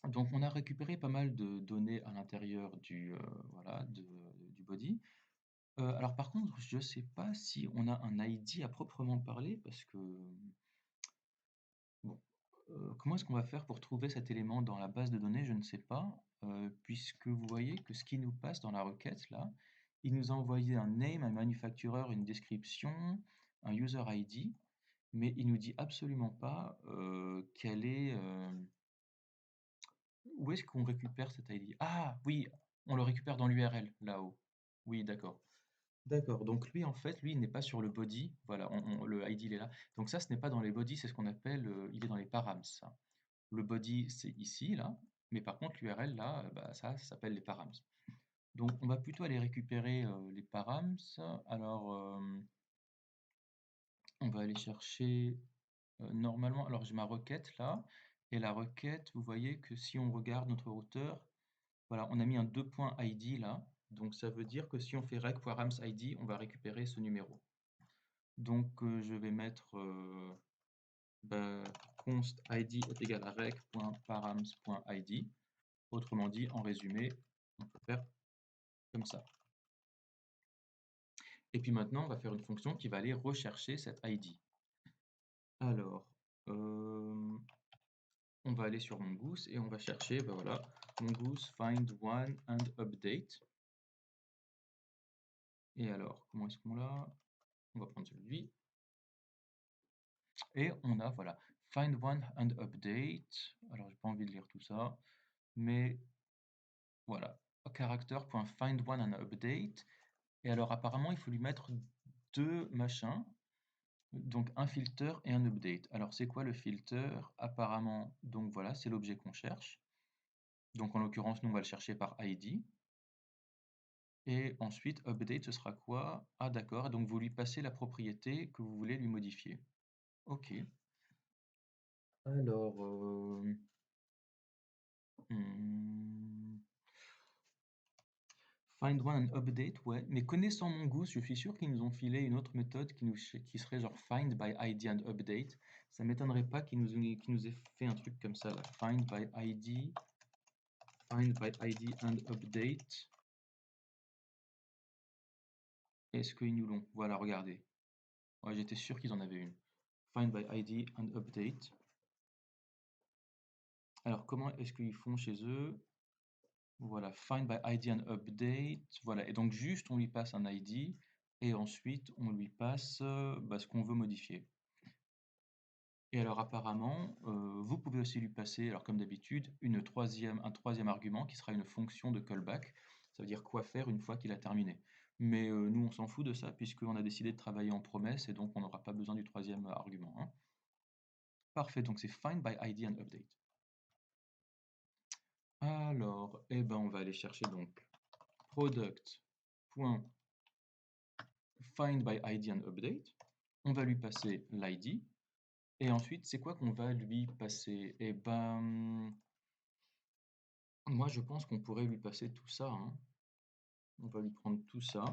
Donc on a récupéré pas mal de données à l'intérieur voilà, du body. Alors par contre, je ne sais pas si on a un ID à proprement parler parce que, bon, comment est-ce qu'on va faire pour trouver cet élément dans la base de données? Je ne sais pas, puisque vous voyez que ce qui nous passe dans la requête là, il nous a envoyé un name, un manufacturer, une description, un user ID, mais il nous dit absolument pas, où est-ce qu'on récupère cet ID? Ah oui, on le récupère dans l'URL là-haut. Oui, d'accord. D'accord, donc lui, en fait, lui, il n'est pas sur le body. Voilà, le ID, il est là. Donc ça, ce n'est pas dans les bodies, c'est ce qu'on appelle, il est dans les params, ça. Le body, c'est ici, là. Mais par contre, l'URL, là, bah, ça s'appelle les params. Donc, on va plutôt aller récupérer les params. Alors, on va aller chercher, normalement, alors j'ai ma requête, là. Et la requête, vous voyez que si on regarde notre routeur, voilà, on a mis un 2.id, là. Donc, ça veut dire que si on fait rec.ramsID, on va récupérer ce numéro. Donc, je vais mettre bah, const id est égal à rec.params.id. Autrement dit, en résumé, on peut faire comme ça. Et puis maintenant, on va faire une fonction qui va aller rechercher cet id. Alors, on va aller sur Mongoose et on va chercher, ben voilà, Mongoose find one and update. Et alors, comment est-ce qu'on l'a? On va prendre celui. Et on a, voilà, find one and update. Alors, j'ai pas envie de lire tout ça, mais voilà, character.find one and update. Et alors, apparemment, il faut lui mettre deux machins, donc un filter et un update. Alors, c'est quoi le filter? Apparemment, donc voilà, c'est l'objet qu'on cherche. Donc, en l'occurrence, nous, on va le chercher par ID. Et ensuite, update, ce sera quoi? Ah, d'accord, donc vous lui passez la propriété que vous voulez lui modifier. Ok. Alors, hmm, find one and update, ouais. Mais connaissant Mongoose, je suis sûr qu'ils nous ont filé une autre méthode qui serait genre find by ID and update. Ça m'étonnerait pas qu'ils nous aient fait un truc comme ça, là. Find by ID and update. Est-ce qu'ils nous l'ont? Voilà, regardez. Ouais, j'étais sûr qu'ils en avaient une. Find by ID and update. Alors, comment est-ce qu'ils font chez eux? Voilà, find by ID and update. Voilà, et donc juste on lui passe un ID et ensuite on lui passe bah, ce qu'on veut modifier. Et alors apparemment, vous pouvez aussi lui passer, alors comme d'habitude, un troisième argument qui sera une fonction de callback. Ça veut dire quoi faire une fois qu'il a terminé. Mais nous, on s'en fout de ça puisqu'on a décidé de travailler en promesse et donc on n'aura pas besoin du troisième argument, hein. Parfait, donc c'est find by ID and update. Alors, eh ben, on va aller chercher donc product.find by ID and update. On va lui passer l'ID. Et ensuite, c'est quoi qu'on va lui passer? Eh ben, moi, je pense qu'on pourrait lui passer tout ça, hein. On va lui prendre tout ça.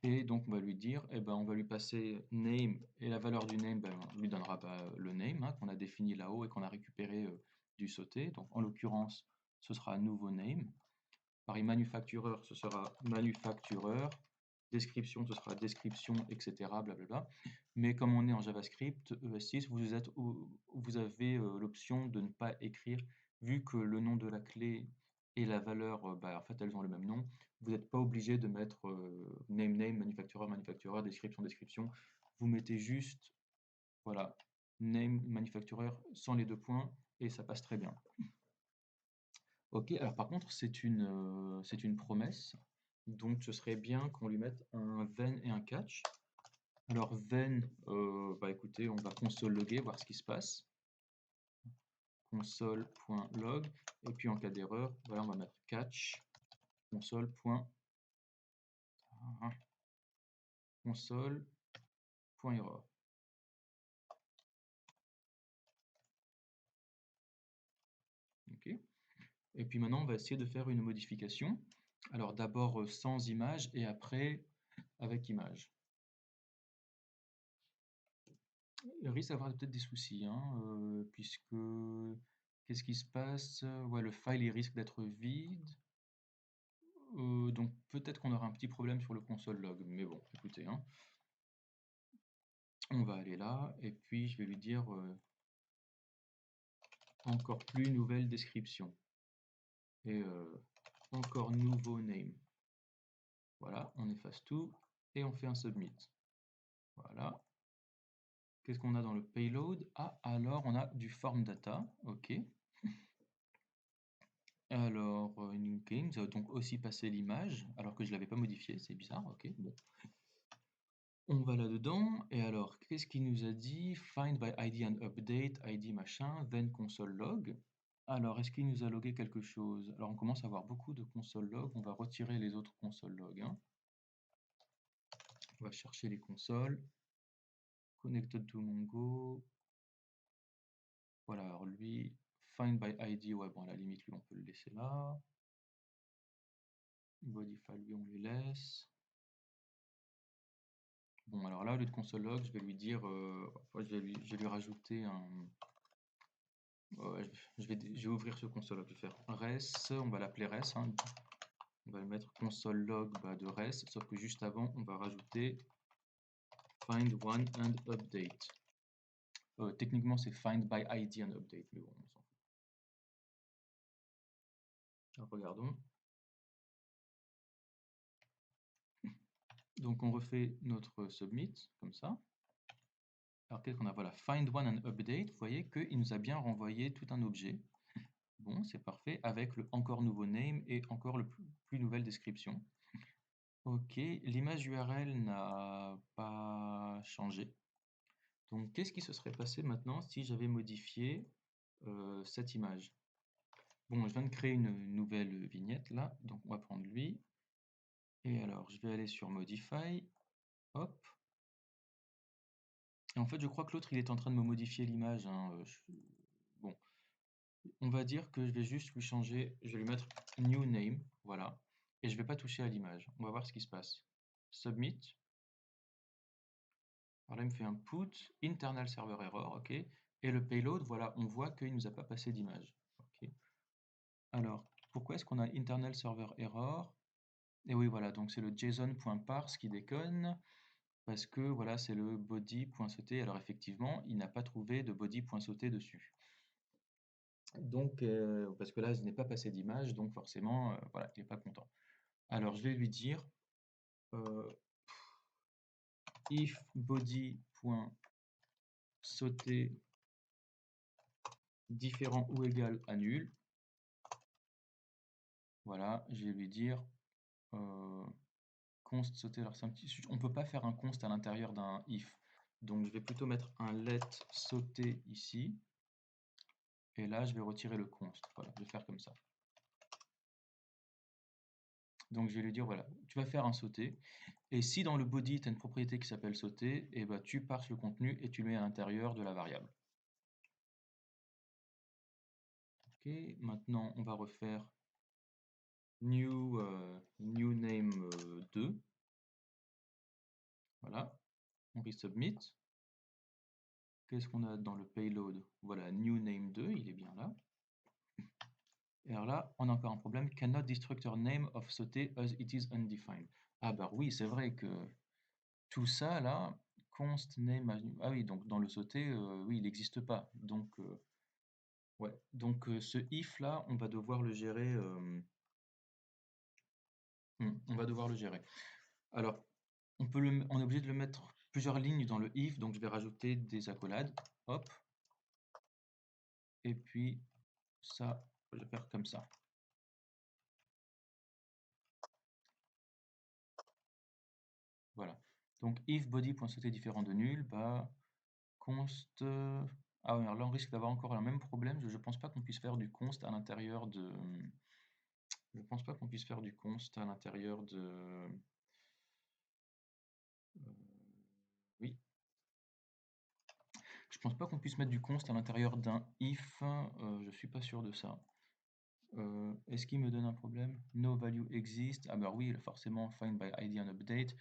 Et donc, on va lui dire, eh ben, on va lui passer name. Et la valeur du name, ben, on lui donnera le name, hein, qu'on a défini là-haut et qu'on a récupéré du sauté. Donc, en l'occurrence, ce sera un nouveau name. Pareil, manufacturer, ce sera manufacturer. Description, ce sera description, etc. Blablabla. Mais comme on est en JavaScript, ES6, vous avez l'option de ne pas écrire, vu que le nom de la clé et la valeur, bah, en fait, elles ont le même nom. Vous n'êtes pas obligé de mettre name, name, manufacturer, manufacturer, description, description. Vous mettez juste, voilà, name, manufacturer, sans les deux points, et ça passe très bien. Ok, alors par contre, c'est une promesse. Donc, ce serait bien qu'on lui mette un then et un catch. Alors, then, bah écoutez, on va console logger, voir ce qui se passe. Console.log. Et puis, en cas d'erreur, voilà, on va mettre catch console. Console.error. Ok. Et puis maintenant, on va essayer de faire une modification. Alors, d'abord sans image et après avec image. Il risque d'avoir peut-être des soucis, hein, puisque Qu'est-ce qui se passe? Ouais, le file il risque d'être vide. Donc peut-être qu'on aura un petit problème sur le console log, mais bon, écoutez, hein. On va aller là, et puis je vais lui dire encore plus nouvelle description. Et encore nouveau name. Voilà, on efface tout, et on fait un submit. Voilà. Qu'est-ce qu'on a dans le payload? Ah, alors on a du form data, ok. Alors, new game, ça va donc aussi passer l'image, alors que je ne l'avais pas modifié, c'est bizarre, ok, bon. On va là-dedans, et alors, qu'est-ce qu'il nous a dit? Find by ID and update, ID machin, then console log. Alors, est-ce qu'il nous a logué quelque chose? Alors, on commence à avoir beaucoup de console log, on va retirer les autres console log, hein. On va chercher les consoles. Connected to Mongo. Voilà, alors lui, find by ID, ouais, bon, à la limite, lui, on peut le laisser là. Body file, lui, on les laisse. Bon, alors là, au lieu de console log, je vais lui dire, je vais lui rajouter un. Je vais ouvrir ce console log. Je vais faire res, on va l'appeler res, hein. On va le mettre console log de res, sauf que juste avant, on va rajouter find one and update. Techniquement, c'est find by ID and update, mais bon, on s'en fout. Alors, regardons. Donc on refait notre submit, comme ça. Alors qu'est-ce qu'on a? Voilà, find one and update. Vous voyez qu'il nous a bien renvoyé tout un objet. Bon, c'est parfait, avec le encore nouveau name et encore le plus nouvelle description. Ok, l'image URL n'a pas changé. Donc qu'est-ce qui se serait passé maintenant si j'avais modifié cette image? Bon, je viens de créer une nouvelle vignette là, donc on va prendre lui. Et alors, je vais aller sur Modify, hop. Et en fait, je crois que l'autre, il est en train de me modifier l'image, hein. Bon, on va dire que je vais juste lui changer, je vais lui mettre New Name, voilà. Et je ne vais pas toucher à l'image. On va voir ce qui se passe. Submit. Alors là, il me fait un put, internal server error, ok. Et le payload, voilà, on voit qu'il ne nous a pas passé d'image. Ok. Alors, pourquoi est-ce qu'on a internal server error? Et oui, voilà, donc c'est le JSON.parse qui déconne. Parce que voilà, c'est le body.sauté. Alors effectivement, il n'a pas trouvé de body.sauté dessus. Donc, parce que là, je n'ai pas passé d'image, donc forcément, voilà, il n'est pas content. Alors, je vais lui dire if body.sauté différent ou égal à nul. Voilà, je vais lui dire const sauté. Alors, on ne peut pas faire un const à l'intérieur d'un if. Donc, je vais plutôt mettre un let sauté ici. Et là, je vais retirer le const. Voilà, je vais faire comme ça. Donc, je vais lui dire, voilà, tu vas faire un sauté. Et si dans le body, tu as une propriété qui s'appelle sauter, et ben, tu parses le contenu et tu le mets à l'intérieur de la variable. Ok, maintenant, on va refaire new name 2. Voilà, on resubmit. Qu'est-ce qu'on a dans le payload? Voilà, new name 2, il est bien là. Et alors là, on a encore un problème. Cannot destructor name of sauté as it is undefined. Ah bah oui, c'est vrai que tout ça là, const name. Ah oui, donc dans le sauté, oui, il n'existe pas. Donc, ouais. Donc ce if là, on va devoir le gérer. On va devoir le gérer. Alors, on est obligé de le mettre plusieurs lignes dans le if, donc je vais rajouter des accolades. Hop. Et puis ça, je vais faire comme ça. Voilà. Donc if body.sauté différent de nul, bah const. Ah oui, alors là on risque d'avoir encore le même problème. Je ne pense pas qu'on puisse faire du const à l'intérieur de. Je pense pas qu'on puisse faire du const à l'intérieur de. Oui. Je pense pas qu'on puisse mettre du const à l'intérieur d'un if. Je suis pas sûr de ça. Est-ce qu'il me donne un problème? No value exist. Ah bah oui, forcément, find by ID and update.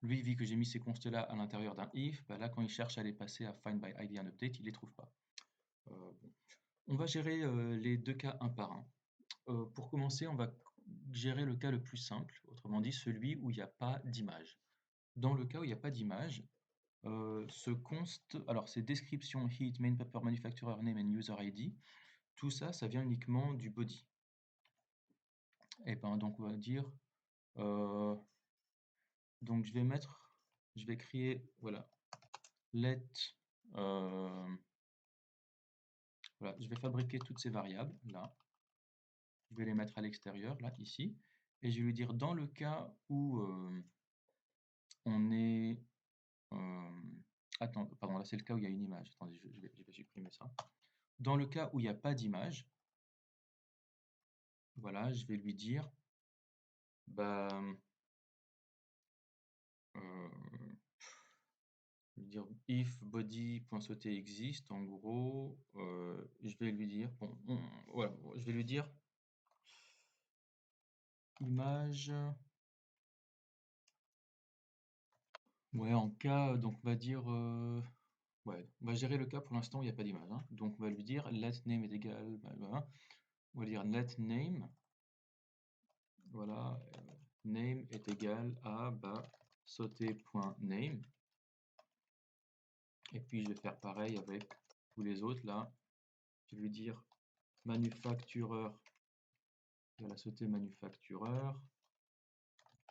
Lui, vu que j'ai mis ces consts-là à l'intérieur d'un if, bah là, quand il cherche à les passer à find by ID and update, il les trouve pas. Bon. On va gérer les deux cas un par un. Pour commencer, on va gérer le cas le plus simple, autrement dit celui où il n'y a pas d'image. Dans le cas où il n'y a pas d'image, ce const, alors c'est description, heat, main paper, manufacturer name and user ID, tout ça, ça vient uniquement du body. Et ben donc on va dire, donc je vais créer, voilà, let, voilà, je vais fabriquer toutes ces variables là. Je vais les mettre à l'extérieur, là, ici, et je vais lui dire dans le cas où on est... attends, pardon, là c'est le cas où il y a une image. Attendez, je vais supprimer ça. Dans le cas où il n'y a pas d'image, voilà, je vais lui dire, bah, dire if body.sauté existe, en gros, je vais lui dire, bon, voilà, je vais lui dire image. Ouais, en cas, donc on va dire, ouais, on va gérer le cas pour l'instant où il n'y a pas d'image, hein. Donc on va lui dire let name est égal, voilà. On va dire let name, voilà, name est égal à bah, sauté.name. Et puis je vais faire pareil avec tous les autres là. Je vais lui dire manufactureur égale à sauté manufactureur.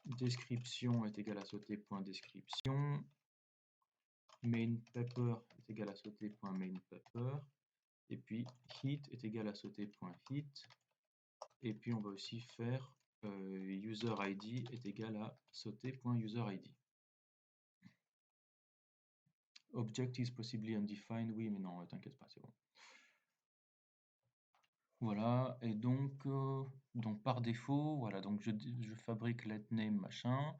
Description est égal à sauté.description. Main paper est égal à sauté.main paper. Et puis heat est égal à sauté.heat. Et puis on va aussi faire user ID est égal à sauté.user_id. Object is possibly undefined, oui mais non, t'inquiète pas, c'est bon. Voilà, et donc par défaut, voilà, donc je fabrique let name machin,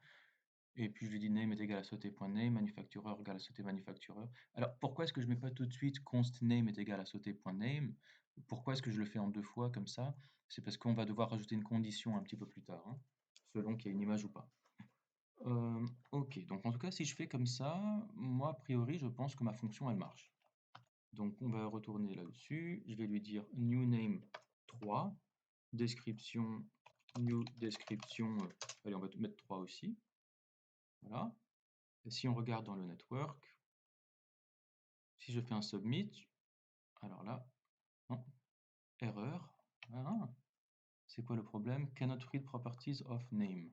et puis je lui dis name est égal à sauté.name, manufacturer égal à sauté manufacturer. Alors pourquoi est-ce que je mets pas tout de suite const name est égal à sauté.name? Pourquoi est-ce que je le fais en deux fois comme ça? C'est parce qu'on va devoir rajouter une condition un petit peu plus tard, hein, selon qu'il y ait une image ou pas. Ok, donc en tout cas, si je fais comme ça, moi, a priori, je pense que ma fonction, elle marche. Donc on va retourner là-dessus, je vais lui dire new name 3, description, new description, allez, on va mettre 3 aussi. Voilà. Et si on regarde dans le network, si je fais un submit, alors là, non, erreur. Ah, c'est quoi le problème? Cannot read properties of name.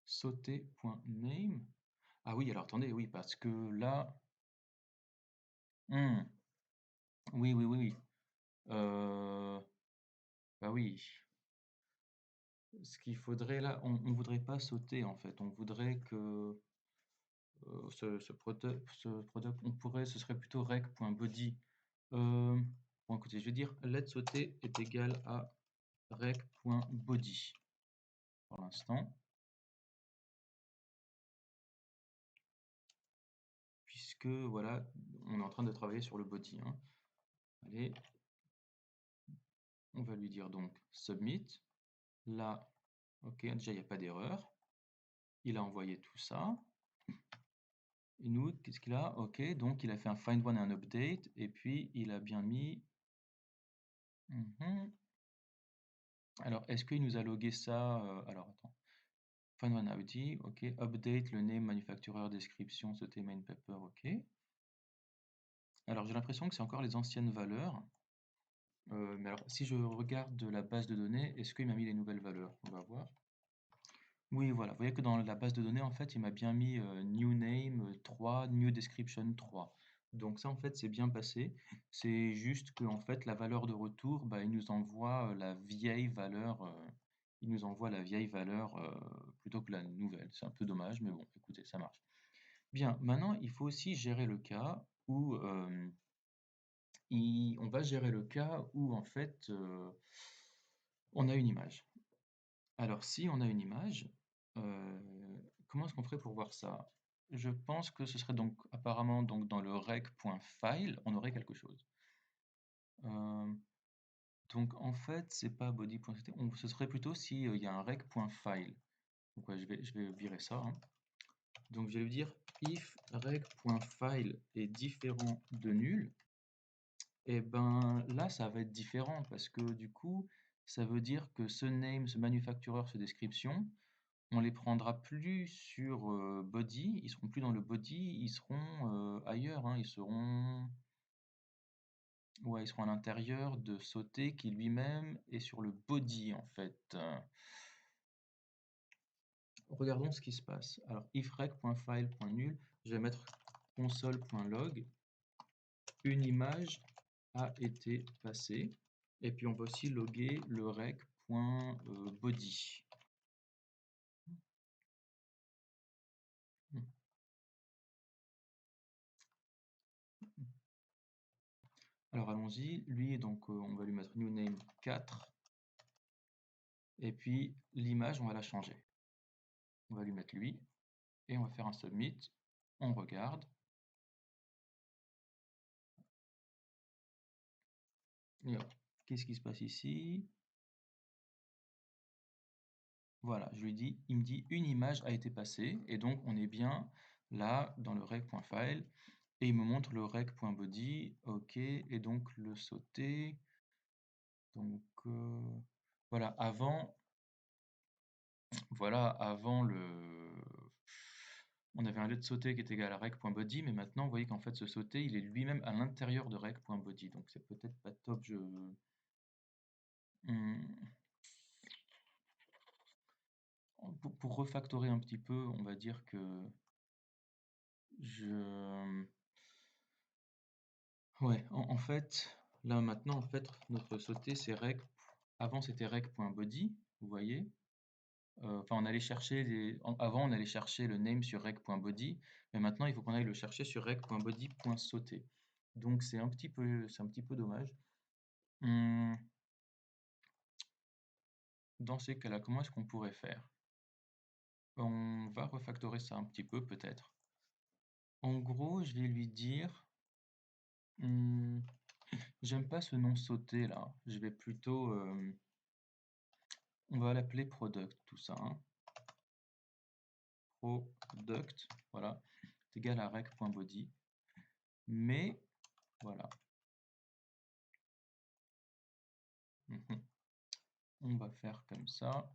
Sauté.name. Ah oui, alors attendez, oui, parce que là... oui, oui, oui, oui. Bah oui. Ce qu'il faudrait là, on ne voudrait pas sauter en fait. On voudrait que ce product, on pourrait, ce serait plutôt rec.body. Bon, écoutez, je vais dire let sauter est égal à rec.body pour l'instant. Puisque voilà, on est en train de travailler sur le body, hein. Allez, on va lui dire donc submit. Là, ok, déjà il n'y a pas d'erreur. Il a envoyé tout ça. Et nous, qu'est-ce qu'il a? Ok, donc il a fait un find one et un update, et puis il a bien mis... Alors, est-ce qu'il nous a logué ça? Alors, attends. Find one ID, ok. Update, le name, manufacturer, description, sauté main paper, ok. Alors, j'ai l'impression que c'est encore les anciennes valeurs. Mais alors, si je regarde la base de données, est-ce qu'il m'a mis les nouvelles valeurs? On va voir. Oui, voilà. Vous voyez que dans la base de données, en fait, il m'a bien mis new name 3, new description 3. Donc ça, en fait, c'est bien passé. C'est juste que, en fait, la valeur de retour, bah, il nous envoie la vieille valeur. Il nous envoie la vieille valeur plutôt que la nouvelle. C'est un peu dommage, mais bon, écoutez, ça marche. Bien, maintenant, il faut aussi gérer le cas où on va gérer le cas où, en fait, on a une image. Alors, si on a une image, comment est-ce qu'on ferait pour voir ça? Je pense que ce serait donc apparemment donc dans le rec.file, on aurait quelque chose. Donc en fait, c'est pas body.ct, ce serait plutôt s'il y a un rec.file. Donc ouais, je vais virer ça, hein. Donc je vais lui dire if rec.file est différent de nul, et ben là ça va être différent parce que du coup ça veut dire que ce name, ce manufactureur, ce description, on les prendra plus sur body, ils seront plus dans le body, ils seront ailleurs, hein, ouais, ils seront à l'intérieur de sauter qui lui-même est sur le body en fait. Regardons ce qui se passe. Alors ifrec.file.nul, je vais mettre console.log, une image a été passée, et puis on va aussi loguer le rec.body. Alors allons-y, lui donc on va lui mettre new name 4, et puis l'image on va la changer. On va lui mettre lui, et on va faire un submit, on regarde. Et hop, qu'est-ce qui se passe ici? Voilà, je lui dis, il me dit une image a été passée, et donc on est bien là dans le rec.file, et il me montre le rec.body, ok, et donc le sauter. Donc voilà, avant on avait un let sauter qui est égal à rec.body, mais maintenant vous voyez qu'en fait ce sauter il est lui-même à l'intérieur de rec.body, donc c'est peut-être pas top. Hmm, pour refactorer un petit peu, on va dire que je ouais, en fait, là maintenant en fait notre sauter c'est rec, avant c'était rec.body, vous voyez. Enfin, on allait chercher avant, on allait chercher le name sur rec.body, mais maintenant, il faut qu'on aille le chercher sur rec.body.sauter. Donc, c'est un petit peu dommage. Hum, Dans ces cas-là, comment est-ce qu'on pourrait faire? On va refactorer ça un petit peu, peut-être. En gros, je vais lui dire, hum, j'aime pas ce nom sauter là. Je vais plutôt, on va l'appeler product, tout ça, hein. Product, voilà, c'est égal à rec.body. Mais voilà. On va faire comme ça.